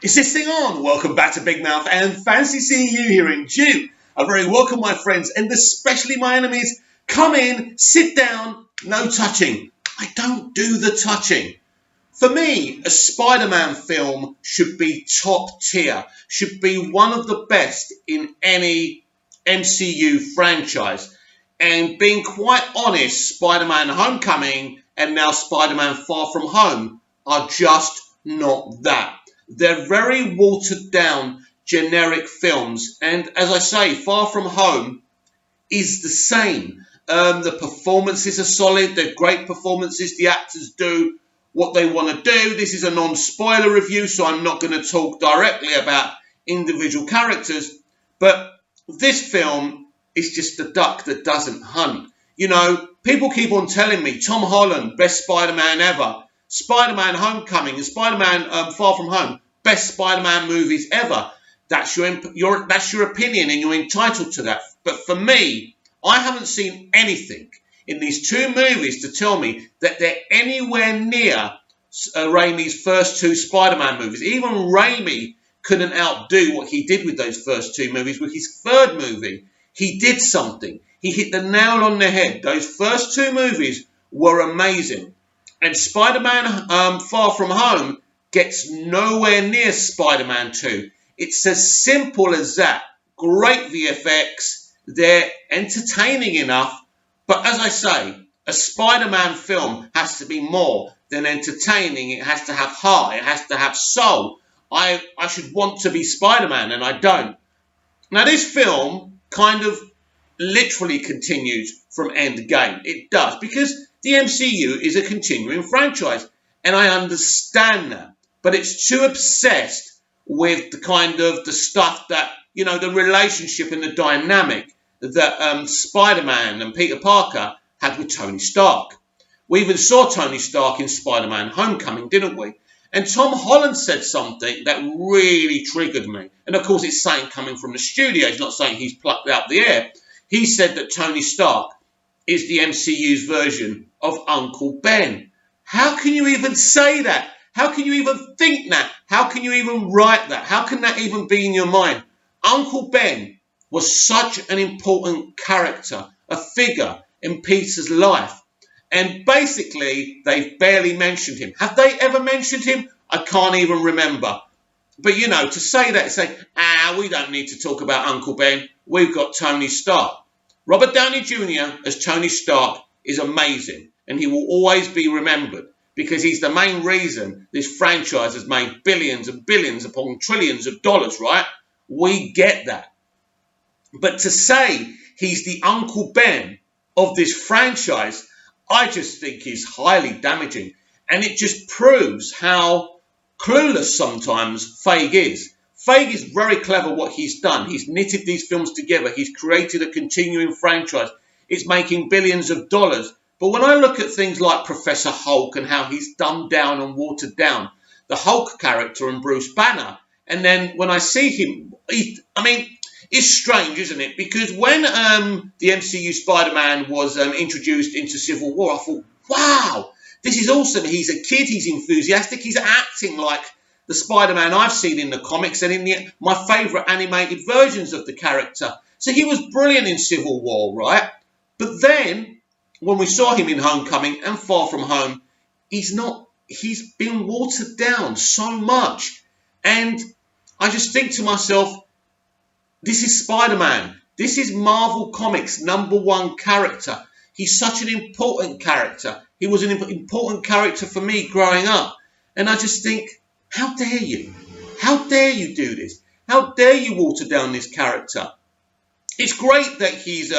Is this thing on? Welcome back to Big Mouth and fancy seeing you here in June. A very welcome, my friends, and especially my enemies. Come in, sit down, no touching. I don't do the touching. For me, a Spider-Man film should be top tier, should be one of the best in any MCU franchise. And being quite honest, Spider-Man Homecoming and now Spider-Man Far From Home are just not that. They're very watered down, generic films. And as I say, Far From Home is the same. The performances are solid. They're great performances. The actors do what they want to do. This is a non-spoiler review, so I'm not going to talk directly about individual characters. But this film is just a duck that doesn't hunt. You know, people keep on telling me, Tom Holland, best Spider-Man ever. Spider-Man Homecoming and Spider-Man Far From Home, best Spider-Man movies ever. That's your opinion and you're entitled to that. But for me, I haven't seen anything in these two movies to tell me that they're anywhere near Raimi's first two Spider-Man movies. Even Raimi couldn't outdo what he did with those first two movies. With his third movie, he did something. He hit the nail on the head. Those first two movies were amazing. And Spider-Man Far From Home gets nowhere near Spider-Man 2. It's as simple as that. Great VFX. They're entertaining enough. But as I say, a Spider-Man film has to be more than entertaining. It has to have heart. It has to have soul. I should want to be Spider-Man, and I don't. Now, this film kind of literally continues from Endgame. It does, because the MCU is a continuing franchise, and I understand that. But it's too obsessed with the kind of the stuff that, you know, the relationship and the dynamic that Spider-Man and Peter Parker had with Tony Stark. We even saw Tony Stark in Spider-Man Homecoming, didn't we? And Tom Holland said something that really triggered me. And of course, it's saying coming from the studio. It's not saying he's plucked out the air. He said that Tony Stark is the MCU's version of Uncle Ben. How can you even say that? How can you even think that? How can you even write that? How can that even be in your mind? Uncle Ben was such an important character, a figure in Peter's life. And basically, they've barely mentioned him. Have they ever mentioned him? I can't even remember. But, you know, to say that, say, we don't need to talk about Uncle Ben. We've got Tony Stark. Robert Downey Jr. as Tony Stark is amazing. And he will always be remembered because he's the main reason this franchise has made billions and billions upon trillions of dollars, right? We get that. But to say he's the Uncle Ben of this franchise, I just think is highly damaging. And it just proves how clueless sometimes Feige is. Feige is very clever what he's done. He's knitted these films together. He's created a continuing franchise. It's making billions of dollars. But when I look at things like Professor Hulk and how he's dumbed down and watered down the Hulk character and Bruce Banner, and then when I see him, it's strange, isn't it? Because when the MCU Spider-Man was introduced into Civil War, I thought, wow, this is awesome. He's a kid. He's enthusiastic. He's acting like the Spider-Man I've seen in the comics and in my favourite animated versions of the character. So he was brilliant in Civil War, right? But then, when we saw him in Homecoming and Far From Home, he's been watered down so much. And I just think to myself, this is Spider-Man. This is Marvel Comics' #1 character. He's such an important character. He was an important character for me growing up. And I just think, how dare you? How dare you do this? How dare you water down this character? It's great that he's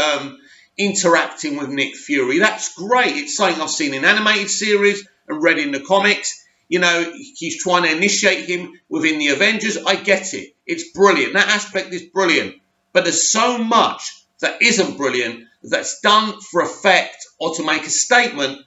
interacting with Nick Fury. That's great. It's something I've seen in animated series and read in the comics. You know, he's trying to initiate him within the Avengers. I get it. It's brilliant. That aspect is brilliant. But there's so much that isn't brilliant, that's done for effect or to make a statement,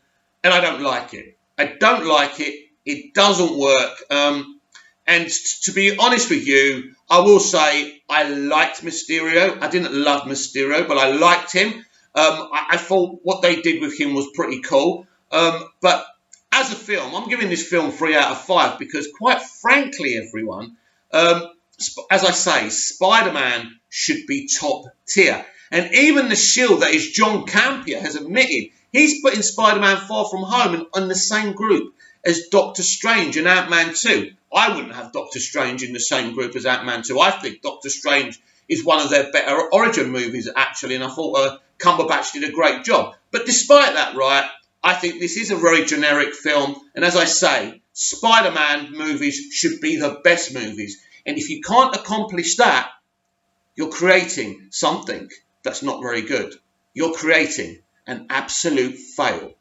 and I don't like it. I don't like it. It doesn't work. And to be honest with you, I will say I liked Mysterio. I didn't love Mysterio, but I liked him. I thought what they did with him was pretty cool. But as a film, I'm giving this film 3 out of 5 because, quite frankly, everyone, As I say, Spider-Man should be top tier. And even the shield that is John Campea has admitted he's putting Spider-Man Far From Home in the same group as Doctor Strange and Ant-Man 2. I wouldn't have Doctor Strange in the same group as Ant-Man 2. I think Doctor Strange is one of their better origin movies, actually, and I thought Cumberbatch did a great job. But despite that, right, I think this is a very generic film, and as I say, Spider-Man movies should be the best movies. And if you can't accomplish that, you're creating something that's not very good. You're creating an absolute fail.